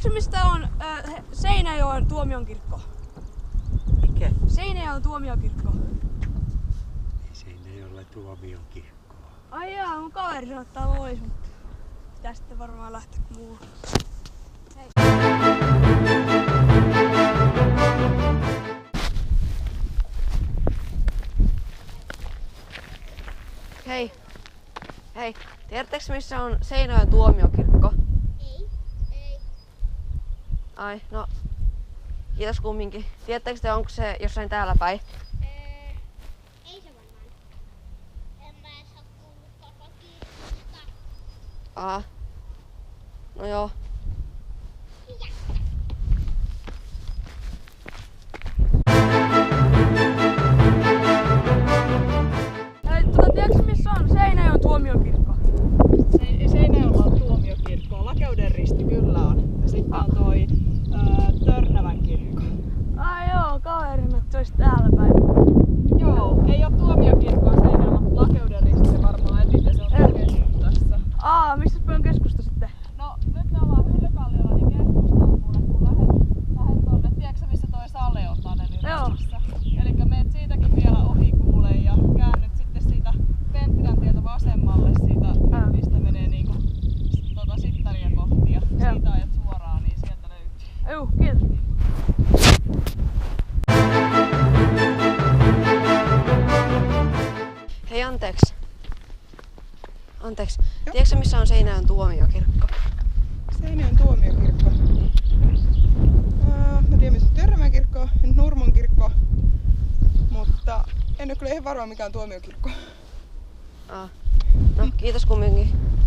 Tiedätkö mistä on Seinäjoen tuomionkirkko? Mikä? Seinäjoen tuomionkirkko. Ei Seinäjoella tuomionkirkkoa. Ai jaa, mun kaveri sanoi, että täällä olisi, mutta pitää sitten varmaan lähteä muualle. Hei. Hei, tiedättekö missä on Seinäjoen tuomiokirkko? Ei. Ai, no. Kiitos kumminkin. Tiedättekö te, onko se jossain täällä päin? Ei se varmaan. En mä edes oo kuullut koko kirkosta. Aha. No joo. Tiedätkö missä on Seinäjoen tuomionkirkko? Seinäjoella on tuomiokirkko. Lakeuden risti kyllä on. Ja sitten on toi Törnävän kirkko. Ai joo, kaveri sanoi, että se olisi täällä päin. Joo, ei oo tuomiokirkkoa Seinäjoella, mutta Lakeuden risti varmaan etitte, se on keskustassa. Missä päin on keskusta sitten? No nyt me ollaan Hyllykalliolla, niin keskustaan kuule, kun lähet tonne. Tiedätkö missä toi Sale on Tanelin rastassa? Elikkä meet siitäkin vielä ohi kuule ja käännyt sitten siitä Penttilän tietä vasemmalle siitä, mistä menee niinku Sittaria kohti ja siitä ajat suoraan, niin sieltä löytyy. Juu, kiitos. Hei, anteeksi. Tiedätkö missä on Seinäjoen tuomiokirkko? Seinäjoen tuomiokirkko. Mä tiedän missä on Törnävän kirkko ja Nurmon kirkko, mutta en ole kyllä ihan varma mikä on tuomiokirkko. No, kiitos kumminkin.